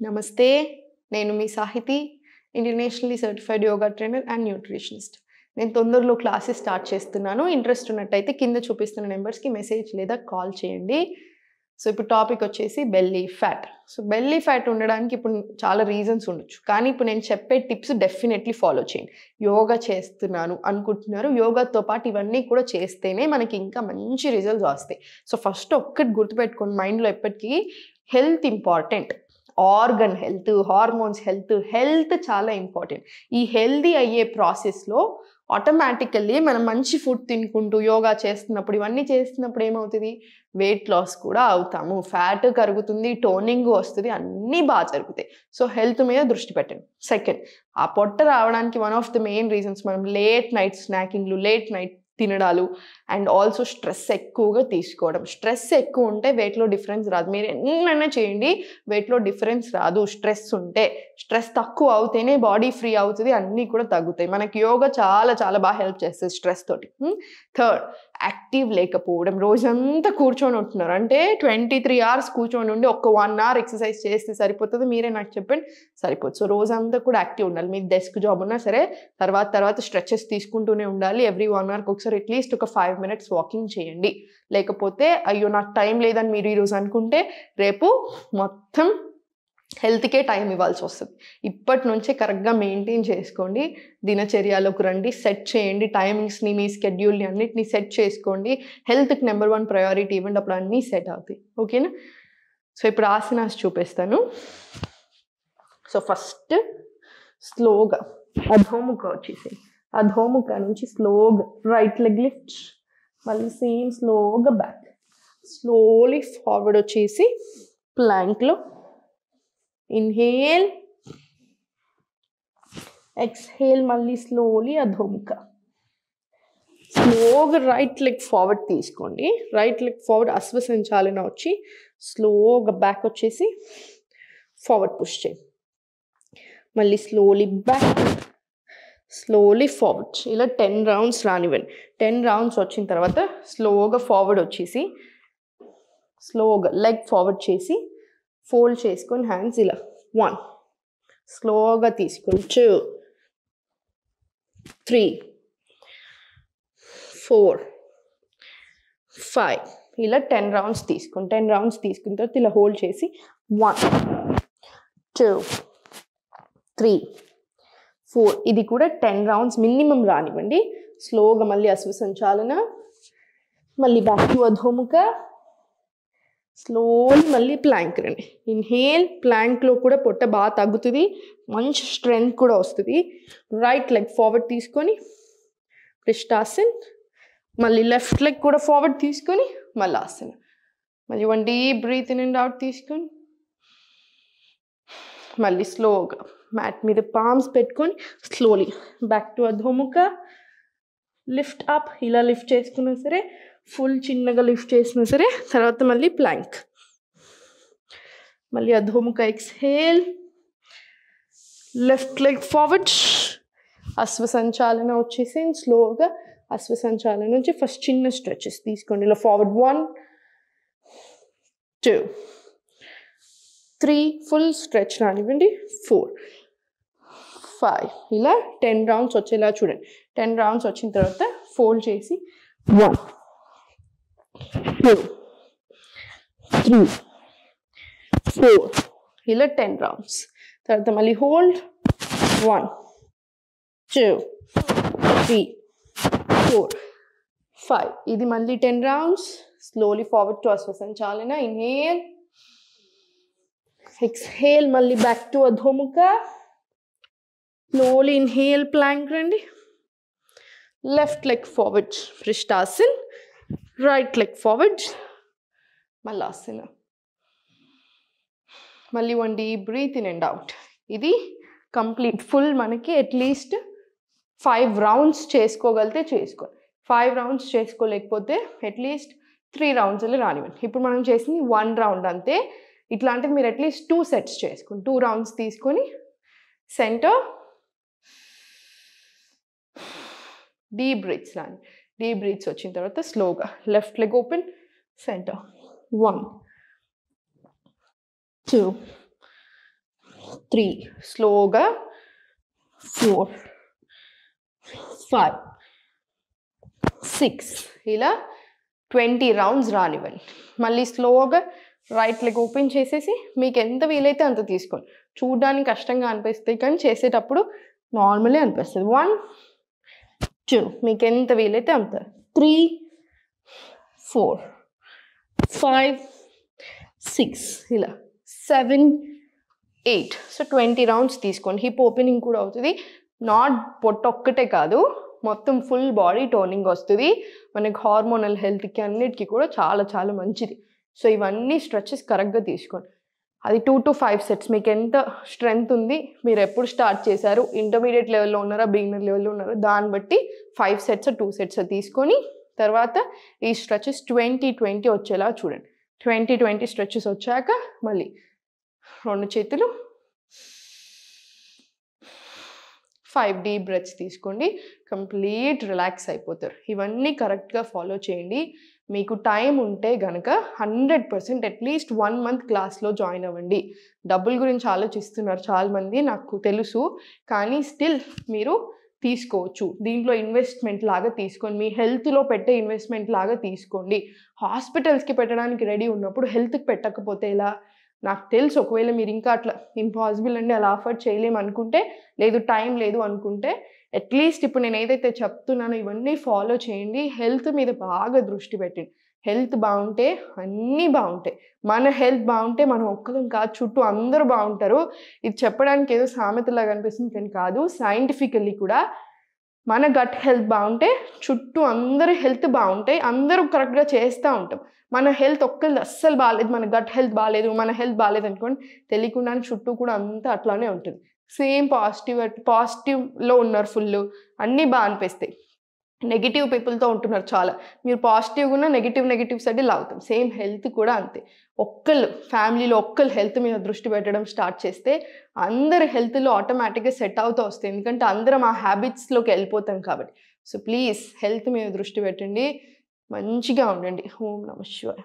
నమస్తే, నేను మీ Sahiti, internationally certified yoga trainer and nutritionist. నేను తొందరలో క్లాసెస్ స్టార్ట్ చేస్తున్నాను. ఇంట్రెస్ట్ ఉన్నట్టయితే కింద చూపిస్తున్న నెంబర్స్కి మెసేజ్ లేదా కాల్ చేయండి. సో ఇప్పుడు టాపిక్ వచ్చేసి belly fat. So belly fat ఉండడానికి ఇప్పుడు చాలా రీజన్స్ ఉండొచ్చు, కానీ ఇప్పుడు నేను చెప్పే టిప్స్ డెఫినెట్లీ ఫాలో చేయండి. యోగా చేస్తున్నాను అనుకుంటున్నారు, యోగాతో పాటు ఇవన్నీ కూడా చేస్తేనే మనకి ఇంకా మంచి రిజల్ట్స్ వస్తాయి. సో ఫస్ట్ ఒక్కటి గుర్తుపెట్టుకోండి మైండ్లో ఎప్పటికీ, health important. Organ health, hormones health చాలా ఇంపార్టెంట్. ఈ హెల్దీ అయ్యే ప్రాసెస్లో ఆటోమేటికల్లీ మనం మంచి ఫుడ్ తినుకుంటూ యోగా చేస్తున్నప్పుడు ఇవన్నీ చేస్తున్నప్పుడు ఏమవుతుంది, వెయిట్ లాస్ కూడా అవుతాము, ఫ్యాట్ కరుగుతుంది, టోనింగ్ వస్తుంది, అన్నీ బాగా జరుగుతాయి. సో హెల్త్ మీద దృష్టి పెట్టండి. సెకండ్, ఆ పొట్ట రావడానికి one of the main reasons మనం లేట్ నైట్ స్నాకింగ్లు, లేట్ నైట్ తినడాలు అండ్ ఆల్సో స్ట్రెస్ ఎక్కువగా తీసుకోవడం. స్ట్రెస్ ఎక్కువ ఉంటే వెయిట్లో డిఫరెన్స్ రాదు. మీరు ఎన్నైనా చేయండి, వెయిట్లో డిఫరెన్స్ రాదు. స్ట్రెస్ ఉంటే, స్ట్రెస్ తక్కువ అవుతేనే బాడీ ఫ్రీ అవుతుంది, అన్నీ కూడా తగ్గుతాయి. మనకి యోగా చాలా చాలా బాగా హెల్ప్ చేస్తుంది స్ట్రెస్ తోటి. థర్డ్, యాక్టివ్ లేకపోవడం. రోజంతా కూర్చొని ఉంటున్నారు అంటే 23 hours కూర్చొని ఉండి ఒక్క 1 hour ఎక్సర్సైజ్ చేస్తే సరిపోతుంది. మీరే నాకు చెప్పండి, సరిపోదు. సో రోజంతా కూడా యాక్టివ్ ఉండాలి. మీ డెస్క్ జాబ్ ఉన్నా సరే తర్వాత స్ట్రెచెస్ తీసుకుంటూనే ఉండాలి. ఎవ్రీ 1 hourకి ఒకసారి అట్లీస్ట్ ఒక 5 minutes వాకింగ్ చేయండి. లేకపోతే అయ్యో నాకు టైం లేదని మీరు ఈరోజు అనుకుంటే రేపు మొత్తం హెల్త్కే టైం ఇవ్వాల్సి వస్తుంది. ఇప్పటి నుంచే కరెక్ట్గా మెయింటైన్ చేసుకోండి. దినచర్యలోకి రండి, సెట్ చేయండి టైమింగ్స్ని, మీ స్కెడ్యూల్ని అన్నిటిని సెట్ చేసుకోండి. హెల్త్కి నెంబర్ 1 ప్రయారిటీ ఇవ్వండి, అప్పుడు అన్నీ సెట్ అవుతాయి. ఓకేనా? సో ఇప్పుడు ఆసనాస్ చూపిస్తాను. సో ఫస్ట్ స్లోగా అధోముఖ వచ్చేసి, అధోముఖ నుంచి స్లోగా రైట్ లెగ్ లిఫ్ట్, మళ్ళీ సేమ్ స్లోగా బ్యాక్, స్లోలీ ఫార్వర్డ్ వచ్చేసి ప్లాంక్లో ఇన్హేల్, ఎక్స్హేల్, మళ్ళీ స్లోలీ అధోముఖ. స్లోగా రైట్ లెగ్ ఫార్వర్డ్ తీసుకోండి. రైట్ లెగ్ ఫార్వర్డ్ అశ్వసంచాలన వచ్చి స్లోగా బ్యాక్ వచ్చేసి ఫార్వర్డ్ పుష్ చేయండి. మళ్ళీ స్లోలీ బ్యాక్, స్లోలీ ఫార్వర్డ్. ఇలా 10 rounds రానివ్వండి. 10 rounds వచ్చిన తర్వాత స్లోగా ఫార్వర్డ్ వచ్చేసి స్లోగా లెగ్ ఫార్వర్డ్ చేసి ఫోల్డ్ చేసుకొని హ్యాండ్స్ ఇలా 1, స్లోగా తీసుకొని 2, 3, 4, 5. ఇలా 10 rounds తీసుకోండి. 10 rounds తీసుకున్న తర్వాత ఇలా హోల్డ్ చేసి 1, 2, 3, 4. ఇది కూడా 10 rounds మినిమం రానివ్వండి. స్లోగా మళ్ళీ అశ్వసంచాలన, మళ్ళీ బ్యాక్ టు అధోముఖ, స్లోలీ మళ్ళీ ప్లాంక్ రండి. ఇన్హేల్, ప్లాంక్లో కూడా పొట్ట బాగా తగ్గుతుంది, మంచి స్ట్రెంగ్త్ కూడా వస్తుంది. రైట్ లెగ్ ఫార్వర్డ్ తీసుకొని పృష్ఠాసన్, మళ్ళీ లెఫ్ట్ లెగ్ కూడా ఫార్వర్డ్ తీసుకొని మళ్ళీ ఆసన. మళ్ళీ 1 deep breath in and out తీసుకొని మళ్ళీ స్లోగా మ్యాట్ మీద పామ్స్ పెట్టుకొని slowly back to Adhomukha, lift up. ఇలా లిఫ్ట్ చేసుకున్నా సరే, ఫుల్ చిన్నగా లిఫ్ట్ చేసినా సరే, తర్వాత మళ్ళీ ప్లాంక్, మళ్ళీ అధోముఖ, ఎక్స్హేల్, లెఫ్ట్ లెగ్ ఫార్వర్డ్, అశ్వసంచాలన వచ్చేసి స్లోగా అశ్వసంచాలన నుంచి ఫస్ట్ చిన్న స్ట్రెచెస్ తీసుకోండి. ఇలా ఫార్వర్డ్ 1, 2, 3, ఫుల్ స్ట్రెచ్ రానివ్వండి, 4, 5. ఇలా 10 rounds వచ్చేలా చూడండి. 10 rounds వచ్చిన తర్వాత ఫోల్డ్ చేసి 1, 2, 3, 4. ఇలా 10 rounds. తర్వాత మళ్ళీ హోల్డ్ 1, 2, 3, 4, 5. ఇది మళ్ళీ 10 rounds. Slowly forward to Ashwasanchalana, inhale, exhale, మళ్ళీ back to Adhomukha, slowly inhale, plank రండి, left leg forward Prishthasana, right leg forward Malasana. మళ్ళీ 1 deep breath in and out. ఇది కంప్లీట్ ఫుల్ మనకి అట్లీస్ట్ 5 rounds చేసుకోగలిగితే చేసుకోండి. 5 rounds చేసుకోలేకపోతే అట్లీస్ట్ 3 rounds వెళ్ళి రానివ్వండి. ఇప్పుడు మనం చేసింది 1 round అంతే. ఇట్లాంటివి మీరు అట్లీస్ట్ 2 sets చేసుకోండి. 2 rounds తీసుకొని సెంటర్ డీప్ బ్రీత్స్ రాని. డీప్ బ్రీత్స్ వచ్చిన తర్వాత స్లోగా లెఫ్ట్ లెగ్ ఓపెన్, సెంటర్ 1, 2, 3 స్లోగా 4 5 6 ఇలా 20 రౌండ్స్ రానివ్వండి. మళ్ళీ స్లోగా రైట్ లెగ్ ఓపెన్ చేసేసి మీకు ఎంత వీలైతే అంత తీసుకోండి. చూడడానికి కష్టంగా అనిపిస్తుంది కానీ చేసేటప్పుడు నార్మలే అనిపిస్తుంది. 1 2 మీకు ఎంత వీలైతే అంత. 3 4 5 6 ఇలా 7 8. సో 20 రౌండ్స్ తీసుకోండి. హిప్ ఓపెనింగ్ కూడా అవుతుంది. నాట్ పొట్టొక్కటే కాదు, మొత్తం ఫుల్ బాడీ టోనింగ్ వస్తుంది. మనకి హార్మోనల్ హెల్త్కి అన్నిటికీ కూడా చాలా చాలా మంచిది. సో ఇవన్నీ స్ట్రెచెస్ కరెక్ట్గా తీసుకోండి. అది 2 to 5 సెట్స్. మీకు ఎంత స్ట్రెంగ్త్ ఉంది, మీరు ఎప్పుడు స్టార్ట్ చేశారు, ఇంటర్మీడియట్ లెవెల్లో ఉన్నారా, బిగినర్ లెవెల్లో ఉన్నారా, దాన్ని బట్టి 5 సెట్స్ 2 సెట్స్ తీసుకొని తర్వాత ఈ స్ట్రెచెస్ 20-20 వచ్చేలా చూడండి. 20-20 స్ట్రెచెస్ వచ్చాక మళ్ళీ 2 చేతులు 5 డీప్ బ్రెత్స్ తీసుకోండి. కంప్లీట్ రిలాక్స్ అయిపోతారు. ఇవన్నీ కరెక్ట్గా ఫాలో చేయండి. మీకు టైం ఉంటే కనుక 100% అట్లీస్ట్ 1 మంత్ క్లాస్లో జాయిన్ అవ్వండి. డబ్బుల గురించి ఆలోచిస్తున్నారు చాలామంది, నాకు తెలుసు. కానీ స్టిల్ మీరు తీసుకోవచ్చు. దీంట్లో ఇన్వెస్ట్మెంట్ లాగా తీసుకోండి. మీ హెల్త్లో పెట్టే ఇన్వెస్ట్మెంట్ లాగా తీసుకోండి. హాస్పిటల్స్కి పెట్టడానికి రెడీ ఉన్నప్పుడు హెల్త్కి పెట్టకపోతే ఎలా? నాకు తెలుసు, ఒకవేళ మీరు ఇంకా అట్లా ఇంపాసిబుల్ అండి అలా అఫోర్డ్ చేయలేము అనుకుంటే, లేదు టైం లేదు అనుకుంటే, అట్లీస్ట్ ఇప్పుడు నేను ఏదైతే చెప్తున్నానో ఇవన్నీ ఫాలో చేయండి. హెల్త్ మీద బాగా దృష్టి పెట్టండి. హెల్త్ బాగుంటే అన్నీ బాగుంటాయి. మన హెల్త్ బాగుంటే మనం ఒక్కరం కాదు, చుట్టూ అందరూ బాగుంటారు. ఇది చెప్పడానికి ఏదో సామెతలాగా అనిపిస్తుంది కానీ కాదు. సైంటిఫికల్లీ కూడా మన గట్ హెల్త్ బాగుంటే చుట్టూ అందరి హెల్త్ బాగుంటాయి. అందరూ కరెక్ట్గా చేస్తూ ఉంటాం. మన హెల్త్ ఒక్కరిది అస్సలు బాగాలేదు, మన గట్ హెల్త్ బాగాలేదు, మన హెల్త్ బాగాలేదు అనుకోండి, తెలియకుండానే చుట్టూ కూడా అంతా అట్లానే ఉంటుంది. సేమ్ పాజిటివ్లో ఉన్నారు ఫుల్, అన్నీ బాగా అనిపిస్తాయి. నెగిటివ్ పీపుల్తో ఉంటున్నారు చాలా, మీరు పాజిటివ్గా ఉన్న నెగిటివ్ సైడ్ లాగుతాం. సేమ్ హెల్త్ కూడా అంతే. ఫ్యామిలీలో ఒక్కళ్ళు హెల్త్ మీద దృష్టి పెట్టడం స్టార్ట్ చేస్తే అందరి హెల్త్లో ఆటోమేటిక్గా సెట్ అవుతూ వస్తాయి. ఎందుకంటే అందరం ఆ హ్యాబిట్స్లోకి వెళ్ళిపోతాం కాబట్టి. సో ప్లీజ్ హెల్త్ మీద దృష్టి పెట్టండి, మంచిగా ఉండండి. ఓం నమః శివాయ.